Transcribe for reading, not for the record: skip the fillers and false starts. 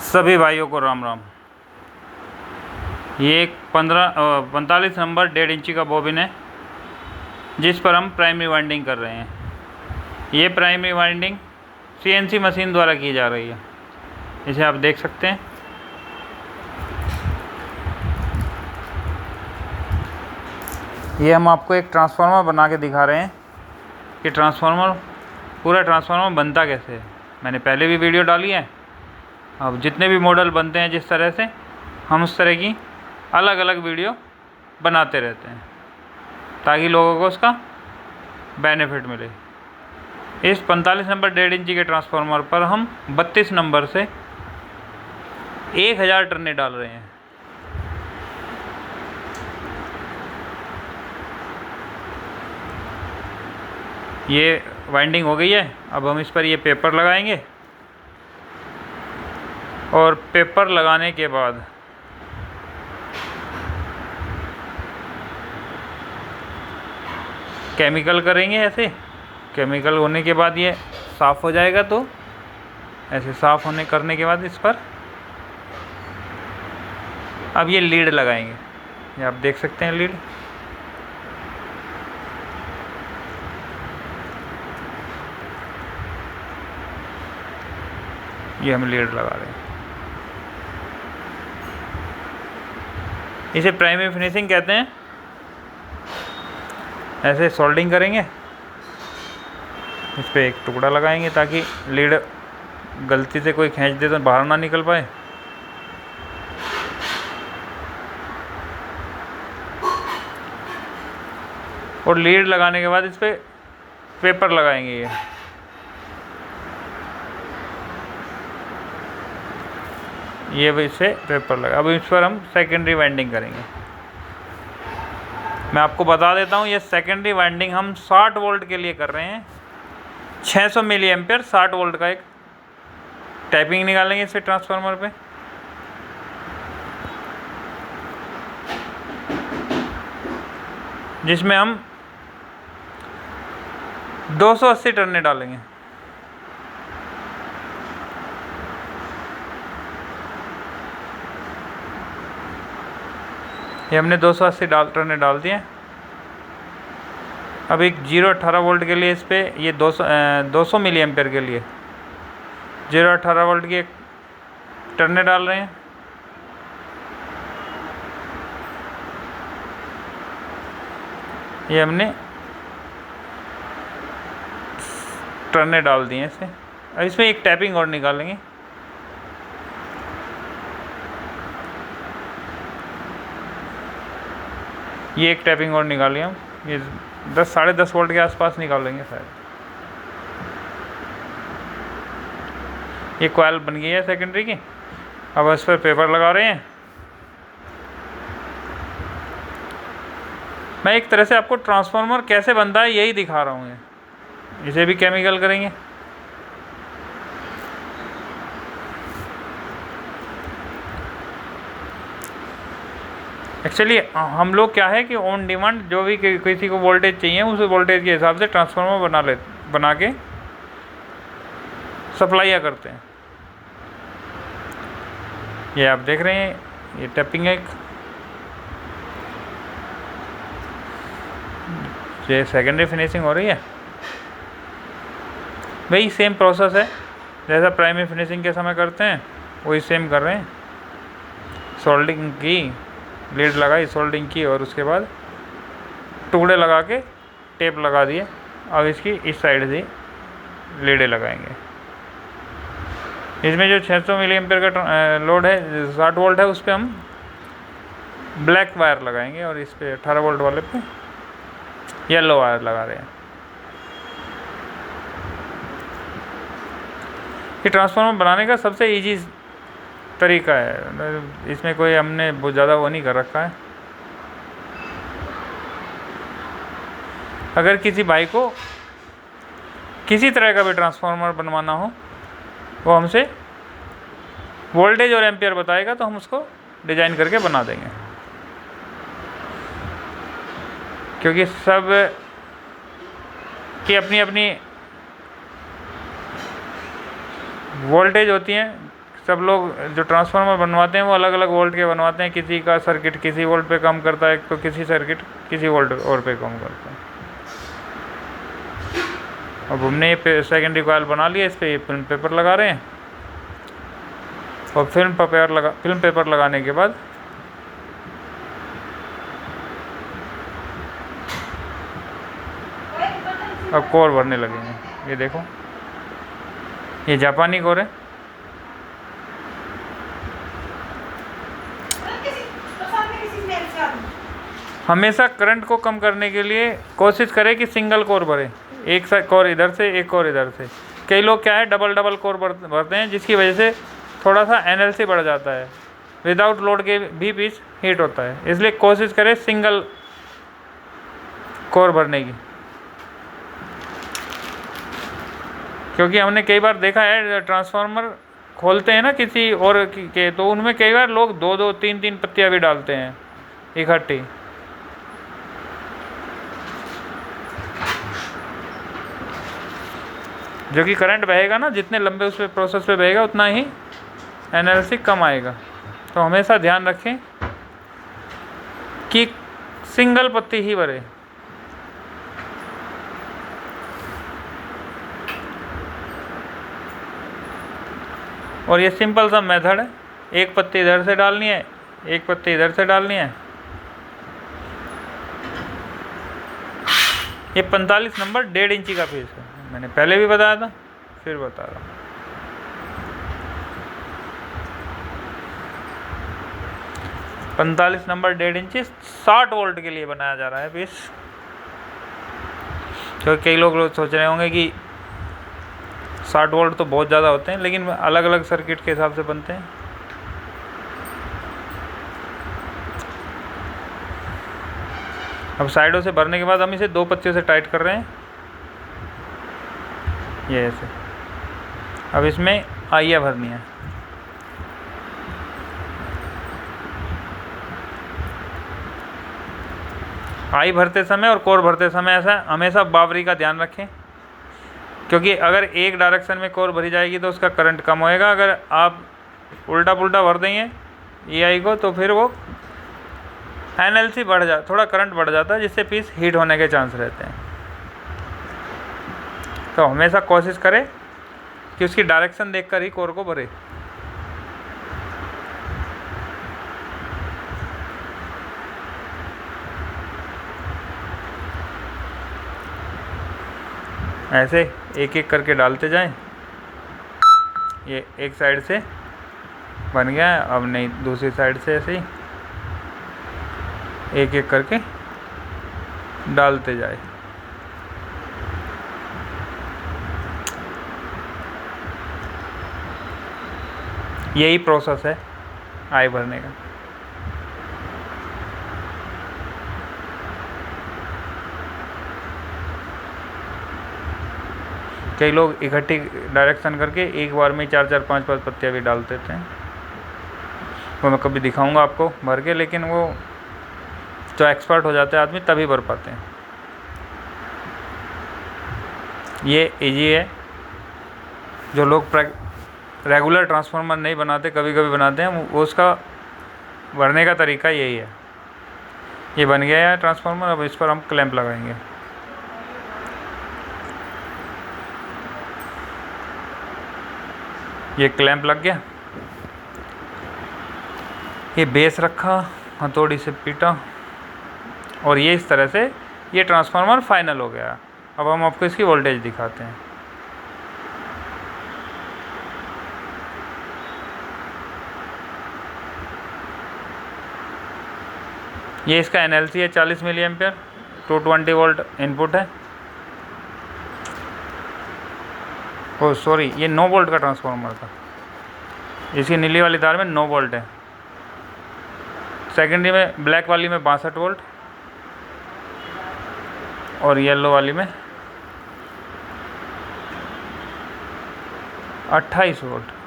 सभी भाइयों को राम राम। ये एक 45 नंबर 1.5 इंची का बॉबिन है जिस पर हम प्राइमरी वाइंडिंग कर रहे हैं। ये प्राइमरी वाइंडिंग CNC मशीन द्वारा की जा रही है, इसे आप देख सकते हैं। ये हम आपको एक ट्रांसफार्मर बना के दिखा रहे हैं कि पूरा ट्रांसफार्मर बनता कैसे है। मैंने पहले भी वीडियो डाली है। अब जितने भी मॉडल बनते हैं जिस तरह से, हम उस तरह की अलग अलग वीडियो बनाते रहते हैं ताकि लोगों को उसका बेनिफिट मिले। इस 45 नंबर 1.5 इंची के ट्रांसफार्मर पर हम 32 नंबर से 1000 टर्ने डाल रहे हैं। ये वाइंडिंग हो गई है। अब हम इस पर ये पेपर लगाएंगे और पेपर लगाने के बाद केमिकल करेंगे। ऐसे केमिकल होने के बाद ये साफ़ हो जाएगा, तो ऐसे साफ़ करने के बाद इस पर अब ये लीड लगाएंगे। ये आप देख सकते हैं लीड। ये हम लीड लगा रहे हैं। इसे प्राइमरी फिनिशिंग कहते हैं। ऐसे सोल्डिंग करेंगे, इस पे एक टुकड़ा लगाएंगे ताकि लीड गलती से कोई खींच दे तो बाहर ना निकल पाए। और लीड लगाने के बाद इस पे पेपर लगाएंगे। ये भी इसे पेपर लगा। अब इस पर हम सेकेंडरी वाइंडिंग करेंगे। मैं आपको बता देता हूँ, ये सेकेंडरी वाइंडिंग हम 60 वोल्ट के लिए कर रहे हैं। 600 मिली एम्पेयर 60 वोल्ट का एक टैपिंग निकालेंगे इसे ट्रांसफार्मर पे। जिसमें हम 280 टर्ने डालेंगे। ये हमने 280 टर्ने डाल दिए। अब एक 0.18 वोल्ट के लिए इस पर ये 200 मिली एम्पेयर के लिए 0.18 वोल्ट की एक टर्ने डाल रहे हैं। ये हमने टर्ने डाल दिए इसे। अब इसमें एक टैपिंग और निकालेंगे। ये एक टैपिंग और निकालिए हम। ये 10-10.5 वोल्ट के आसपास निकालेंगे शायद। ये कॉइल बन गई है सेकेंडरी की। अब इस पर पेपर लगा रहे हैं। मैं एक तरह से आपको ट्रांसफार्मर कैसे बनता है यही दिखा रहा हूँ। इसे भी केमिकल करेंगे। एक्चुअली हम लोग क्या है कि ऑन डिमांड जो भी किसी को वोल्टेज चाहिए उस वोल्टेज के हिसाब से ट्रांसफार्मर बना के सप्लाइया करते हैं। ये आप देख रहे हैं, ये टैपिंग है। ये सेकेंडरी फिनिशिंग हो रही है। वही सेम प्रोसेस है जैसा प्राइमरी फिनिशिंग के समय करते हैं, वही सेम कर रहे हैं। सोल्डिंग की, लीड लगाई, सोल्डिंग की और उसके बाद टुकड़े लगा के टेप लगा दिए। अब इसकी इस साइड से लीडें लगाएंगे। इसमें जो 600 मिली एम्पेयर का लोड है, 60 वोल्ट है, उस पर हम ब्लैक वायर लगाएंगे और इस पे 18 वोल्ट वाले पे येलो वायर लगा रहे हैं। ये ट्रांसफार्मर बनाने का सबसे इजी तरीका है। इसमें कोई हमने बहुत ज़्यादा वो नहीं कर रखा है। अगर किसी भाई को किसी तरह का भी ट्रांसफार्मर बनवाना हो, वो हमसे वोल्टेज और एम्पियर बताएगा तो हम उसको डिज़ाइन करके बना देंगे। क्योंकि सब की अपनी अपनी वोल्टेज होती हैं, सब लोग जो ट्रांसफार्मर बनवाते हैं वो अलग अलग वोल्ट के बनवाते हैं। किसी का सर्किट किसी वोल्ट पे कम करता है तो किसी सर्किट किसी वोल्ट और पे कम करता है। अब हमने ये सेकेंडरी कॉइल बना लिया, इस पर ये फिल्म पेपर लगा रहे हैं और फिल्म पेपर लगाने के बाद अब कोर भरने लगेंगे। ये देखो, ये जापानी कोर है। हमेशा करंट को कम करने के लिए कोशिश करें कि सिंगल कोर भरे, एक कोर इधर से एक कोर इधर से। कई लोग क्या है डबल कोर भरते हैं, जिसकी वजह से थोड़ा सा एनएलसी बढ़ जाता है, विदाउट लोड के भी पीस हीट होता है। इसलिए कोशिश करें सिंगल कोर भरने की, क्योंकि हमने कई बार देखा है ट्रांसफार्मर खोलते हैं ना किसी और के, तो उनमें कई बार लोग 2-2 3-3 पत्तियाँ भी डालते हैं इकट्ठी। जो कि करंट बहेगा ना, जितने लंबे उस पे प्रोसेस पे बहेगा उतना ही एनएलसी कम आएगा। तो हमेशा ध्यान रखें कि सिंगल पत्ती ही भरे। और ये सिंपल सा मेथड है, एक पत्ती इधर से डालनी है, एक पत्ती इधर से डालनी है। ये 45 नंबर 1.5 इंची का पीस है, मैंने पहले भी बताया था, फिर बता रहा हूँ। 45 नंबर 1.5 इंची 60 वोल्ट के लिए बनाया जा रहा है पीस। क्योंकि कई लोग सोच रहे होंगे कि 60 वोल्ट तो बहुत ज़्यादा होते हैं, लेकिन अलग अलग सर्किट के हिसाब से बनते हैं। अब साइडों से भरने के बाद हम इसे 2 पत्तियों से टाइट कर रहे हैं, ये ऐसे। अब इसमें आइया भरनी है। आई भरते समय और कोर भरते समय ऐसा हमेशा बावरी का ध्यान रखें, क्योंकि अगर एक डायरेक्शन में कोर भरी जाएगी तो उसका करंट कम होएगा। अगर आप उल्टा पुल्टा भर देंगे EI को तो फिर वो एनएलसी थोड़ा करंट बढ़ जाता है, जिससे पीस हीट होने के चांस रहते हैं। तो हमेशा कोशिश करें कि उसकी डायरेक्शन देखकर ही कोर को भरे। ऐसे एक एक करके डालते जाएं। ये एक साइड से बन गया है, अब नहीं दूसरी साइड से ऐसे ही एक एक करके डालते जाए। यही प्रोसेस है आई भरने का। कई लोग इकट्ठी डायरेक्शन करके एक बार में 4-4 5-5 पत्तियाँ भी डाल देते हैं। वो मैं कभी दिखाऊंगा आपको भर के, लेकिन वो जो एक्सपर्ट हो जाते हैं आदमी तभी भर पाते हैं। ये इजी है। जो लोग रेगुलर ट्रांसफार्मर नहीं बनाते, कभी कभी बनाते हैं, वो उसका भरने का तरीका यही है। ये बन गया है ट्रांसफार्मर। अब इस पर हम क्लैंप लगाएंगे। ये क्लैंप लग गया। ये बेस रखा, हथौड़ी से पीटा, और ये इस तरह से ये ट्रांसफार्मर फाइनल हो गया। अब हम आपको इसकी वोल्टेज दिखाते हैं। ये इसका एनएलसी है 40 मिली एम्पियर, 220 वोल्ट इनपुट है। ओह सॉरी, ये 9 वोल्ट का ट्रांसफार्मर था। इसकी नीली वाली तार में 9 वोल्ट है। सेकेंडरी में ब्लैक वाली में 62 वोल्ट और येलो वाली में 28 वोल्ट।